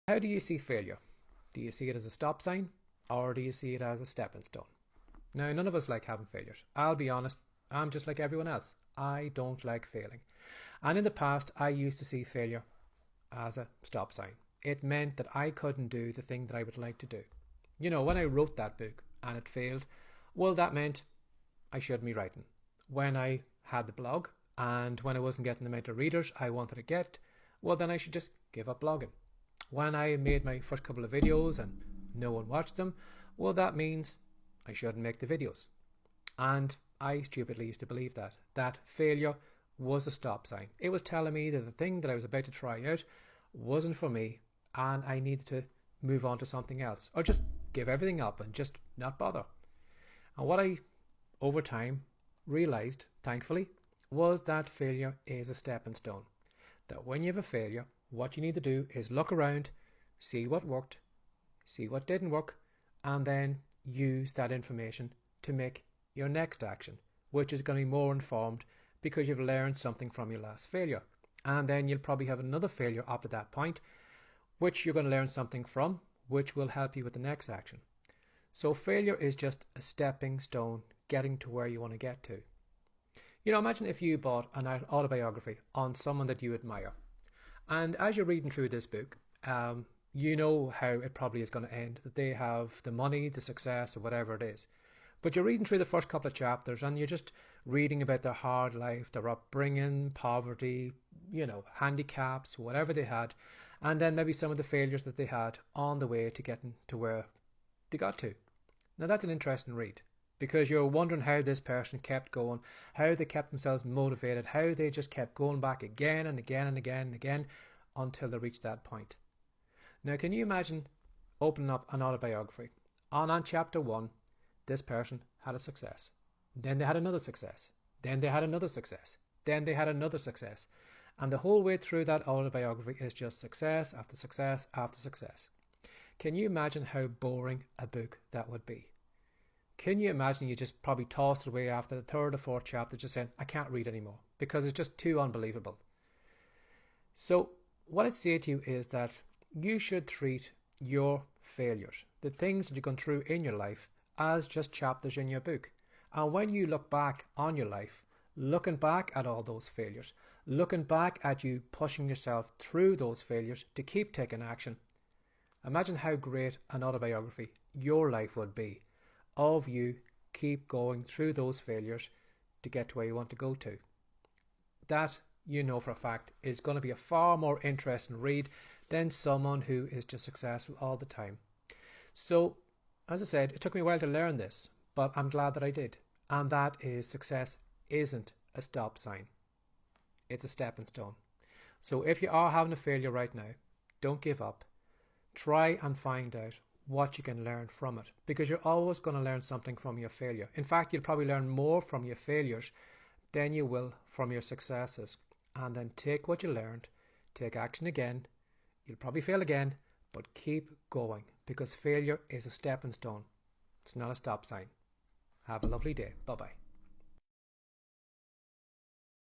How do you see failure? Do you see it as a stop sign, or do you see it as a stepping stone? Now, none of us like having failures. I'll be honest, I'm just like everyone else. I don't like failing. And in the past, I used to see failure as a stop sign. It meant that I couldn't do the thing that I would like to do. You know, when I wrote that book and it failed, well, that meant I shouldn't be writing. When I had the blog and when I wasn't getting the amount of readers I wanted to get, well, then I should just give up blogging. When I made my first couple of videos and no one watched them, well, that means I shouldn't make the videos. And I stupidly used to believe that failure was a stop sign. It was telling me that the thing that I was about to try out wasn't for me and I needed to move on to something else, or just give everything up and just not bother. And what I, over time, realized, thankfully, was that failure is a stepping stone. That when you have a failure, what you need to do is look around, see what worked, see what didn't work, and then use that information to make your next action, which is going to be more informed because you've learned something from your last failure. And then you'll probably have another failure up at that point, which you're going to learn something from, which will help you with the next action. So failure is just a stepping stone getting to where you want to get to. You know, imagine if you bought an autobiography on someone that you admire. And as you're reading through this book, you know how it probably is going to end, that they have the money, the success, or whatever it is. But you're reading through the first couple of chapters and you're just reading about their hard life, their upbringing, poverty, you know, handicaps, whatever they had, and then maybe some of the failures that they had on the way to getting to where they got to. Now that's an interesting read, because you're wondering how this person kept going, how they kept themselves motivated, how they just kept going back again and again and again and again until they reached that point. Now, can you imagine opening up an autobiography? On chapter 1, this person had a success. Then they had another success. Then they had another success. Then they had another success. And the whole way through that autobiography is just success after success after success. Can you imagine how boring a book that would be? Can you imagine you just probably tossed it away after the third or fourth chapter, just saying, I can't read anymore because it's just too unbelievable. So what I'd say to you is that you should treat your failures, the things that you've gone through in your life, as just chapters in your book. And when you look back on your life, looking back at all those failures, looking back at you pushing yourself through those failures to keep taking action, imagine how great an autobiography your life would be of you keep going through those failures to get to where you want to go to. That, you know for a fact, is going to be a far more interesting read than someone who is just successful all the time. So, as I said, it took me a while to learn this, but I'm glad that I did. And that is, success isn't a stop sign. It's a stepping stone. So if you are having a failure right now, don't give up. Try and find out what you can learn from it, because you're always going to learn something from your failure. In fact, you'll probably learn more from your failures than you will from your successes. And then take what you learned, take action again. You'll probably fail again, but keep going, because failure is a stepping stone. It's not a stop sign. Have a lovely day. Bye-bye.